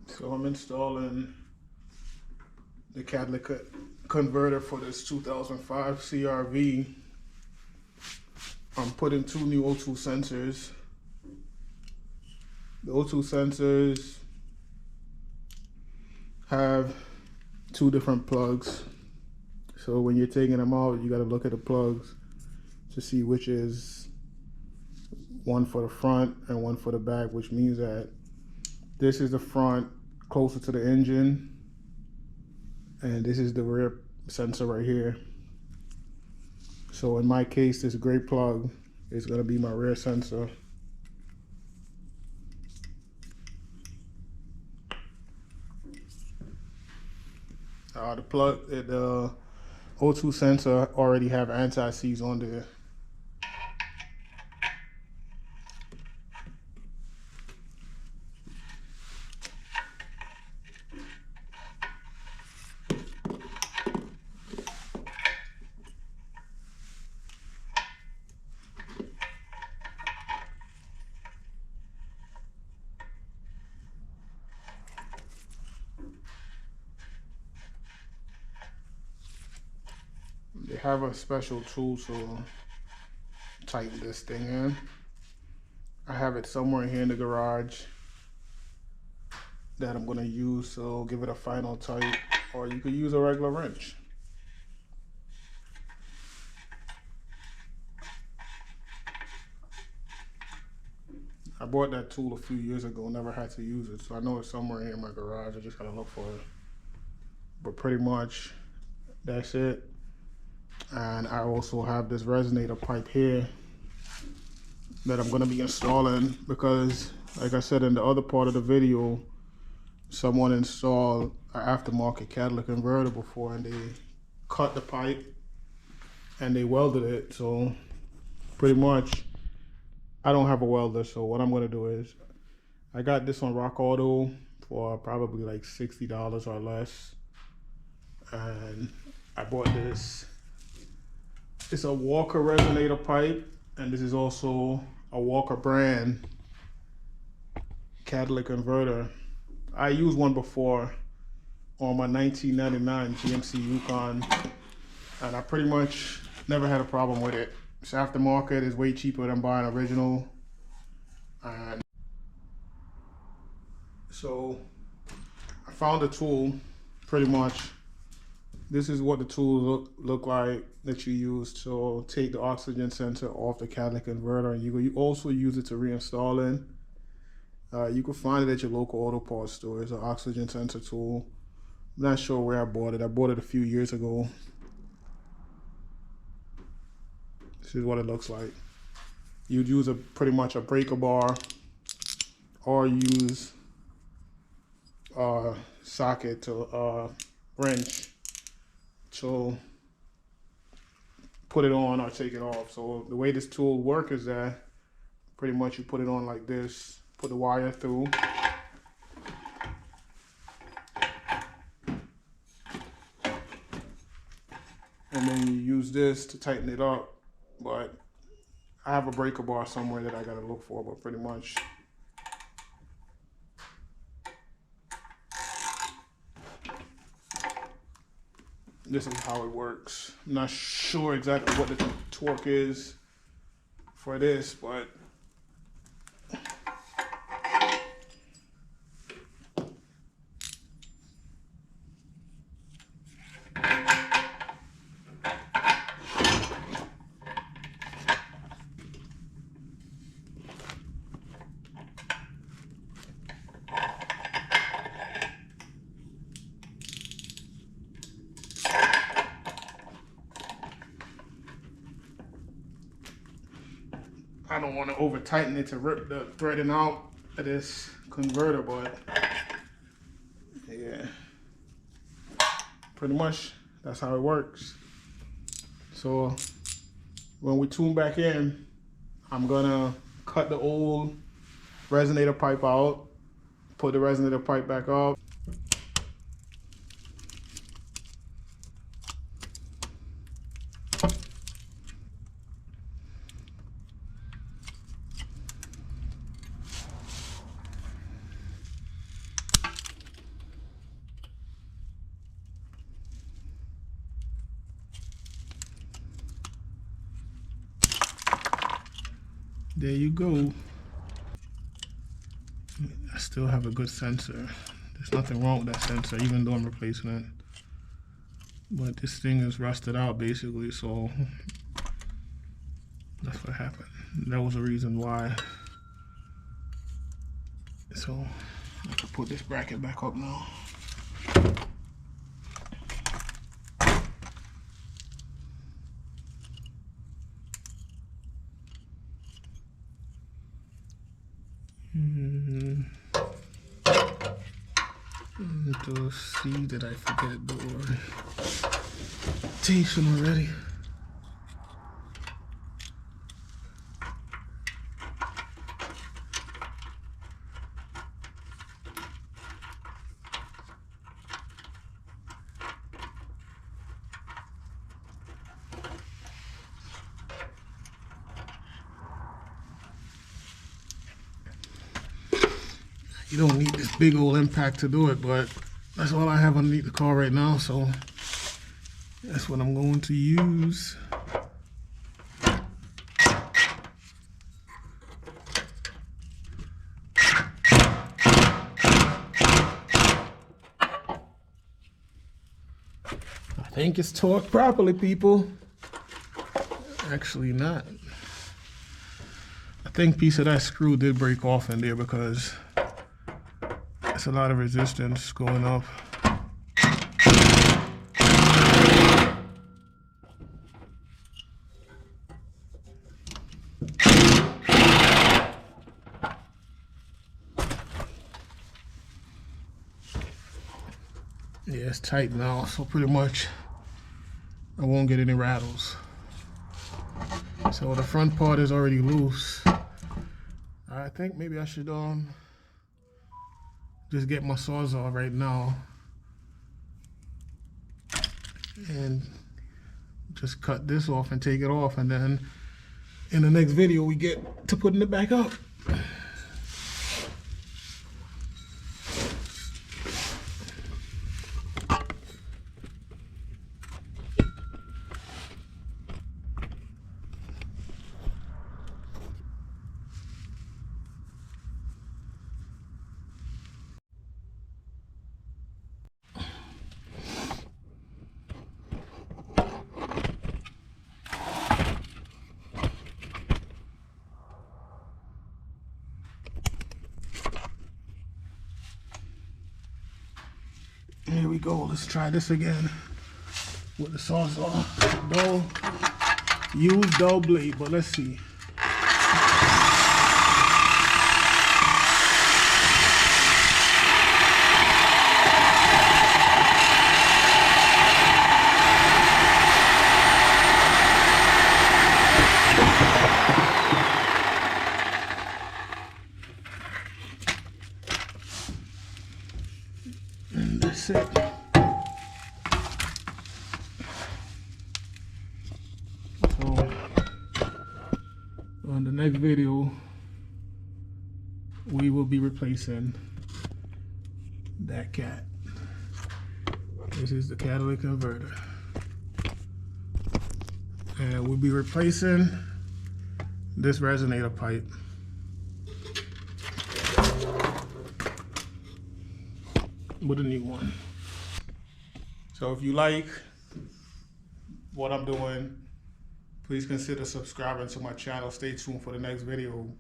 So I'm installing the catalytic converter for this 2005 CRV. I'm putting two new O2 sensors. The O2 sensors have two different plugs. So when you're taking them out, you got to look at the plugs to see which is one for the front and one for the back, which means that this is the front closer to the engine, and this is the rear sensor right here. So in my case, this gray plug is going to be my rear sensor. The O2 sensor already have anti-seize on there. They have a special tool to tighten this thing in. I have it somewhere here in the garage that I'm going to use to give it a final tight, or you could use a regular wrench. I bought that tool a few years ago, never had to use it, so I know it's somewhere here in my garage. I just gotta look for it. But pretty much that's it. And I also have this resonator pipe here that I'm gonna be installing because, like I said in the other part of the video, someone installed an aftermarket catalytic converter before and they cut the pipe and they welded it. So pretty much I don't have a welder, so what I'm gonna do is, I got this on Rock Auto for probably like $60 or less, and I bought this. It's a Walker resonator pipe, and this is also a Walker brand catalytic converter. I used one before on my 1999 GMC Yukon, and I pretty much never had a problem with it. It's aftermarket, is way cheaper than buying original. And so I found a tool. Pretty much this is what the tool look like that you use to take the oxygen sensor off the catalytic converter, and you also use it to reinstall it. You can find it at your local auto parts store. It's an oxygen sensor tool. I'm not sure where I bought it. I bought it a few years ago. This is what it looks like. You'd use pretty much a breaker bar, or use a socket to wrench to put it on or take it off. So the way this tool works is that pretty much you put it on like this, put the wire through, and then you use this to tighten it up. But I have a breaker bar somewhere that I gotta look for, but pretty much this is how it works. I'm not sure exactly what the torque is for this, but I don't want to over tighten it to rip the threading out of this converter, but yeah, pretty much that's how it works. So when we tune back in, I'm gonna cut the old resonator pipe out, put the resonator pipe back up. There you go. I still have a good sensor. There's nothing wrong with that sensor, even though I'm replacing it. But this thing is rusted out basically, so that's what happened. That was the reason why. So I can put this bracket back up now. To see, did I forget the orientation already? You don't need this big old impact to do it, but that's all I have underneath the car right now, so that's what I'm going to use. I think it's torqued properly, people. Actually not. I think a piece of that screw did break off in there because it's a lot of resistance going up. Yeah, it's tight now, so pretty much I won't get any rattles. So the front part is already loose. I think maybe I should just get my Sawzall right now and just cut this off and take it off, and then in the next video we get to putting it back up. Here we go. Let's try this again with the Sawzall. Use dull blade, but let's see. And that's it. So on the next video we will be replacing that cat. This is the catalytic converter, and we'll be replacing this resonator pipe. With a new one. So if you like what I'm doing, please consider subscribing to my channel. Stay tuned for the next video.